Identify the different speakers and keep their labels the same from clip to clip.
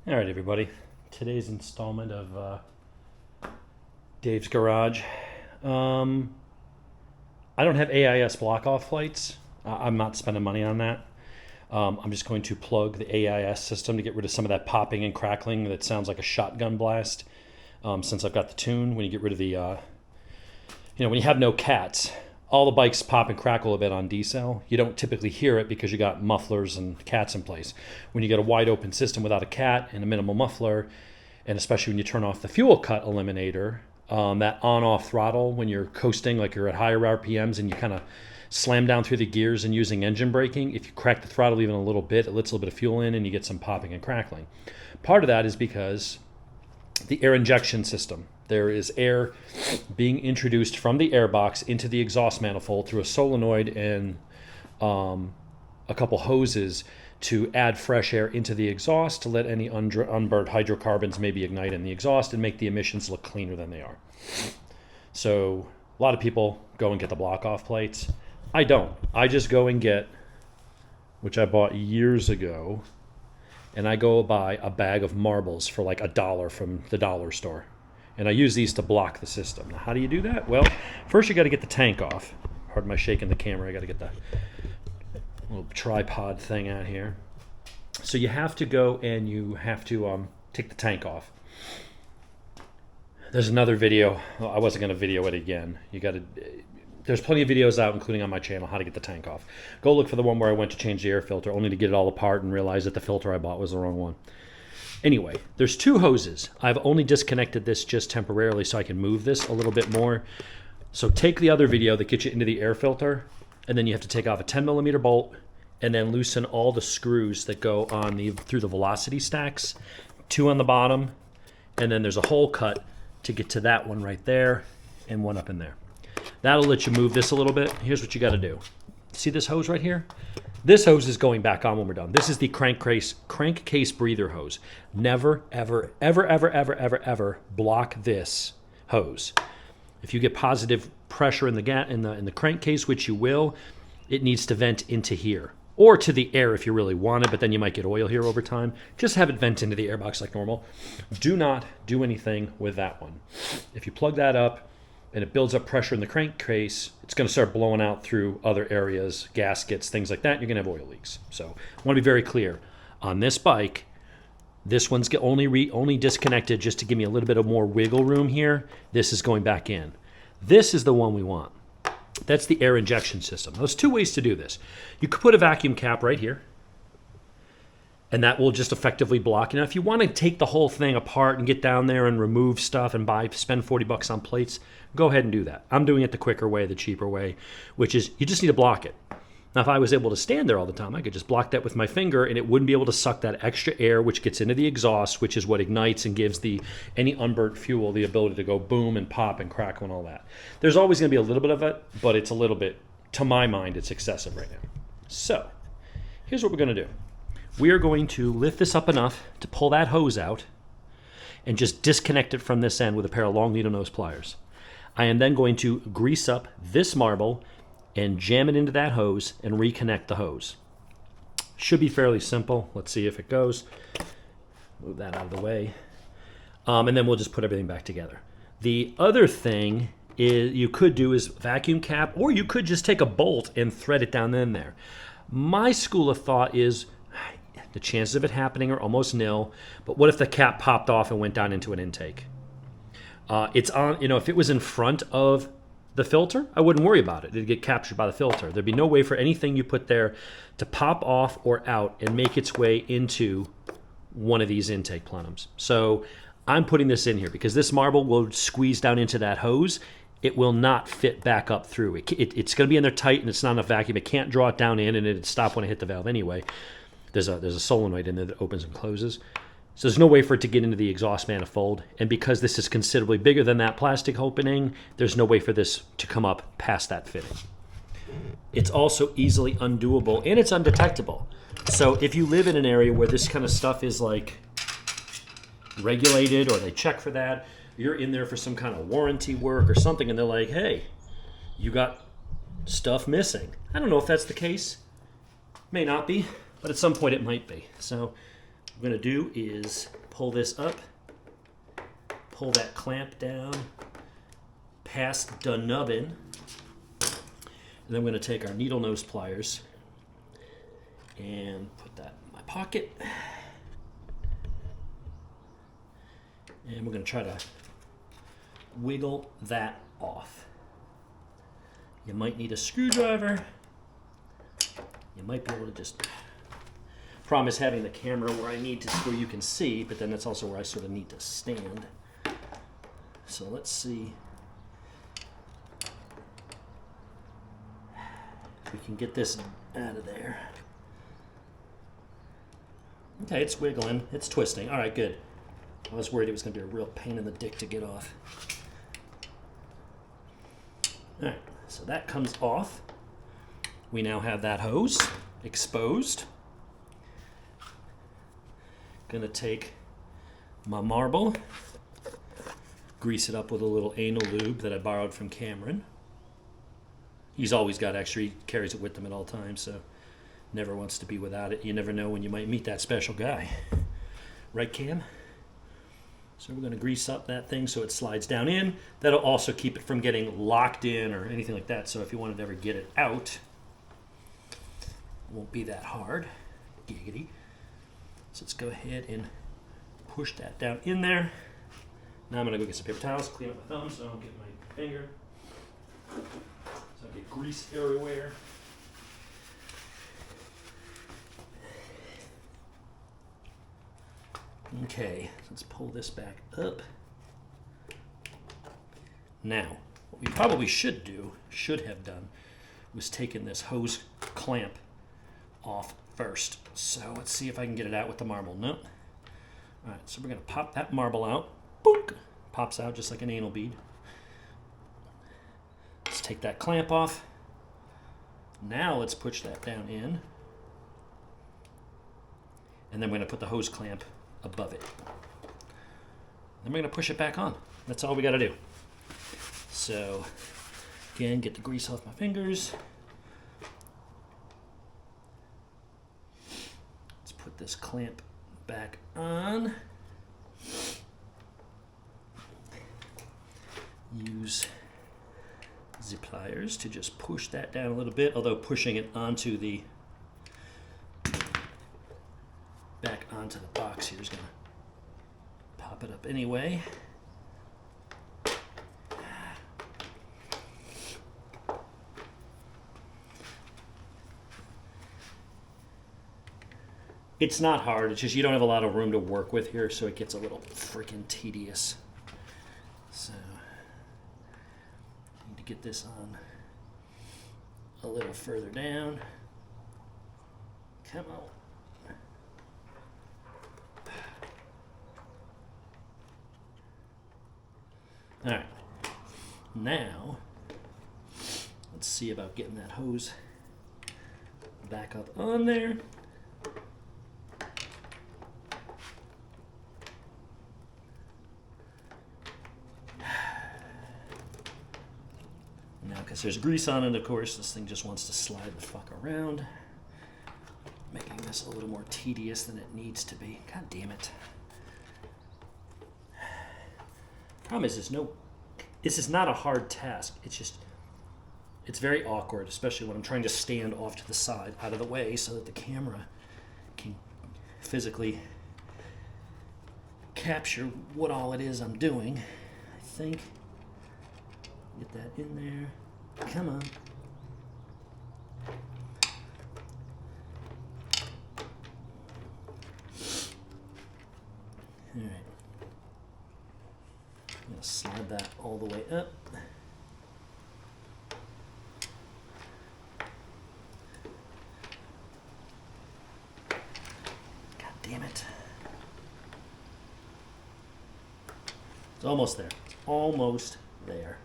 Speaker 1: All right, everybody. Today's installment of Dave's Garage. I don't have AIS block-off lights. I'm not spending money on that. I'm just going to plug the AIS system to get rid of some of that popping and crackling that sounds like a shotgun blast. Since I've got the tune, when you get rid of the, when you have no cats, all the bikes pop and crackle a bit on decel. You don't typically hear it because you got mufflers and cats in place. When you get a wide open system without a cat and a minimal muffler, and especially when you turn off the fuel cut eliminator, that on-off throttle when you're coasting, like you're at higher RPMs and you kind of slam down through the gears and using engine braking, if you crack the throttle even a little bit, it lets a little bit of fuel in and you get some popping and crackling. Part of that is because the air injection system. There is air being introduced from the airbox into the exhaust manifold through a solenoid and a couple hoses to add fresh air into the exhaust to let any unburned hydrocarbons maybe ignite in the exhaust and make the emissions look cleaner than they are. So a lot of people go and get the block-off plates. I don't. I just go and get, which I bought years ago, and I go buy a bag of marbles for like $1 from the dollar store. And I use these to block the system. Now, how do you do that? Well, first you got to get the tank off. Pardon my shaking the camera. I got to get the little tripod thing out here. So you have to go and you have to take the tank off. There's another video. Well, I wasn't going to video it again. There's plenty of videos out, including on my channel, how to get the tank off. Go look for the one where I went to change the air filter, only to get it all apart and realize that the filter I bought was the wrong one. Anyway, there's two hoses. I've only disconnected this just temporarily so I can move this a little bit more. So take the other video that gets you into the air filter, and then you have to take off a 10mm bolt and then loosen all the screws that go on through the velocity stacks, 2 on the bottom, and then there's a hole cut to get to that one right there and one up in there. That'll let you move this a little bit. Here's what you got to do. See this hose right here? This hose is going back on when we're done. This is the crankcase breather hose. Never, ever, ever, ever, ever, ever, ever block this hose. If you get positive pressure in the crankcase, which you will, it needs to vent into here. Or to the air if you really want it, but then you might get oil here over time. Just have it vent into the airbox like normal. Do not do anything with that one. If you plug that up, and it builds up pressure in the crankcase, it's going to start blowing out through other areas, gaskets, things like that. You're going to have oil leaks. So I want to be very clear. On this bike, this one's only disconnected just to give me a little bit of more wiggle room here. This is going back in. This is the one we want. That's the air injection system. There's two ways to do this. You could put a vacuum cap right here, and that will just effectively block. Now, if you want to take the whole thing apart and get down there and remove stuff and spend $40 on plates, go ahead and do that. I'm doing it the quicker way, the cheaper way, which is you just need to block it. Now, if I was able to stand there all the time, I could just block that with my finger, and it wouldn't be able to suck that extra air, which gets into the exhaust, which is what ignites and gives any unburnt fuel the ability to go boom and pop and crackle and all that. There's always going to be a little bit of it, but it's a little bit, to my mind, it's excessive right now. So here's what we're going to do. We are going to lift this up enough to pull that hose out and just disconnect it from this end with a pair of long needle nose pliers. I am then going to grease up this marble and jam it into that hose and reconnect the hose. Should be fairly simple. Let's see if it goes. Move that out of the way. And then we'll just put everything back together. The other thing you could do is vacuum cap, or you could just take a bolt and thread it down in there. My school of thought is the chances of it happening are almost nil, but what if the cap popped off and went down into an intake? It's on, if it was in front of the filter, I wouldn't worry about it. It'd get captured by the filter. There'd be no way for anything you put there to pop off or out and make its way into one of these intake plenums. So I'm putting this in here because this marble will squeeze down into that hose. It will not fit back up through. It's going to be in there tight, and it's not enough vacuum. It can't draw it down in, and it'd stop when I hit the valve anyway. There's a solenoid in there that opens and closes. So there's no way for it to get into the exhaust manifold. And because this is considerably bigger than that plastic opening, there's no way for this to come up past that fitting. It's also easily undoable, and it's undetectable. So if you live in an area where this kind of stuff is like regulated, or they check for that, you're in there for some kind of warranty work or something, and they're like, hey, you got stuff missing. I don't know if that's the case. May not be, but at some point it might be. So What we're going to do is pull this up, pull that clamp down past the nubbin, and then I'm going to take our needle nose pliers and put that in my pocket. And we're going to try to wiggle that off. You might need a screwdriver. You might be able to just... Problem is having the camera where I need to, where you can see, but then that's also where I sort of need to stand. So let's see if we can get this out of there. Okay, it's wiggling, it's twisting. All right, good. I was worried it was going to be a real pain in the dick to get off. All right, so that comes off. We now have that hose exposed. Gonna take my marble, grease it up with a little anal lube that I borrowed from Cameron. He's always got extra, he carries it with him at all times, so never wants to be without it. You never know when you might meet that special guy. Right, Cam? So we're gonna grease up that thing so it slides down in. That'll also keep it from getting locked in or anything like that, so if you wanted to ever get it out, it won't be that hard. Giggity. So let's go ahead and push that down in there. Now I'm going to go get some paper towels, clean up my thumb so I don't get my finger. So I get grease everywhere. Okay, let's pull this back up. Now, what we probably should have done, was taken this hose clamp off first. So let's see if I can get it out with the marble. Nope. All right, so we're going to pop that marble out. Boink! Pops out just like an anal bead. Let's take that clamp off. Now let's push that down in. And then we're going to put the hose clamp above it. Then we're going to push it back on. That's all we got to do. So, again, get the grease off my fingers. Put this clamp back on. Use the pliers to just push that down a little bit, although pushing it onto the back onto the box here is going to pop it up anyway. It's not hard, it's just you don't have a lot of room to work with here, so it gets a little freaking tedious. So, need to get this on a little further down. Come on. All right, now, let's see about getting that hose back up on there. Because there's grease on it, of course, this thing just wants to slide the fuck around, making this a little more tedious than it needs to be. God damn it. Problem is, this is not a hard task. It's very awkward, especially when I'm trying to stand off to the side, out of the way, so that the camera can physically capture what all it is I'm doing. I think. Get that in there. Come on. All right. I'm going to slide that all the way up. God damn it. It's almost there. It's almost there.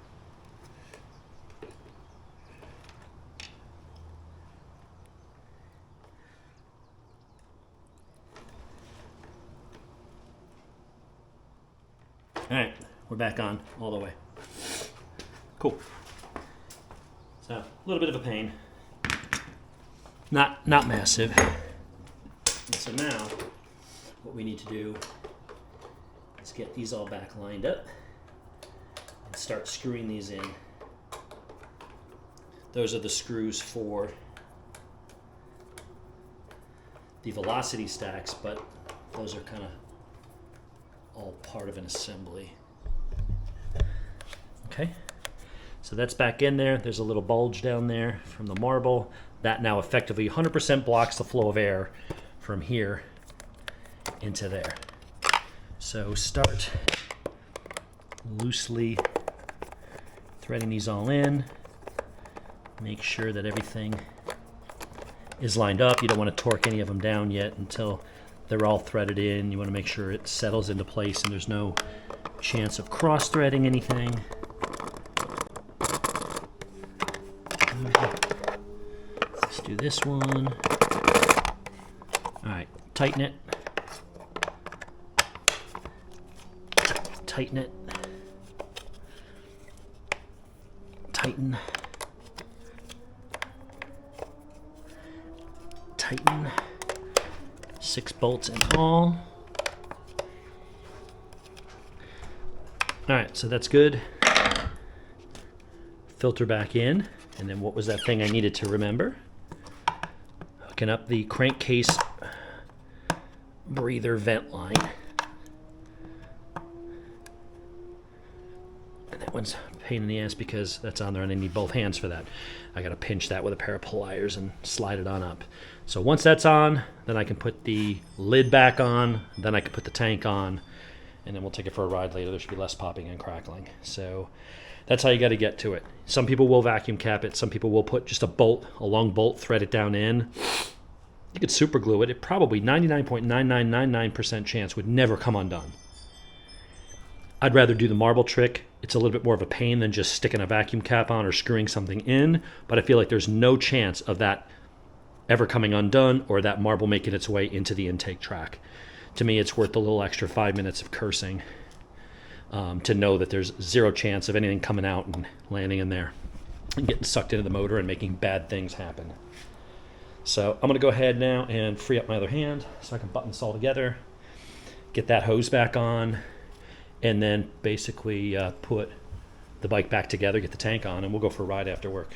Speaker 1: All right, we're back on all the way. Cool. So, a little bit of a pain. Not massive. And so now, what we need to do is get these all back lined up and start screwing these in. Those are the screws for the velocity stacks, but those are kind of all part of an assembly. Okay, so that's back in there. There's a little bulge down there from the marble. That now effectively 100% blocks the flow of air from here into there. So start loosely threading these all in. Make sure that everything is lined up. You don't want to torque any of them down yet until they're all threaded in. You want to make sure it settles into place and there's no chance of cross-threading anything. Let's do this one. All right, tighten it. Tighten it. Tighten. Tighten. 6 bolts in all. All right, so that's good. Filter back in, and then what was that thing I needed to remember? Hooking up the crankcase breather vent line. And that one's a pain in the ass because that's on there and I need both hands for that. I gotta pinch that with a pair of pliers and slide it on up. So once that's on, then I can put the lid back on, then I can put the tank on, and then we'll take it for a ride later. There should be less popping and crackling. So that's how you gotta get to it. Some people will vacuum cap it, some people will put just a long bolt, thread it down in. You could super glue it. It probably 99.9999% chance would never come undone. I'd rather do the marble trick. It's a little bit more of a pain than just sticking a vacuum cap on or screwing something in, but I feel like there's no chance of that ever coming undone or that marble making its way into the intake track. To me, it's worth the little extra 5 minutes of cursing to know that there's zero chance of anything coming out and landing in there and getting sucked into the motor and making bad things happen. So I'm going to go ahead now and free up my other hand so I can button this all together, get that hose back on, and then basically put the bike back together, get the tank on, and we'll go for a ride after work.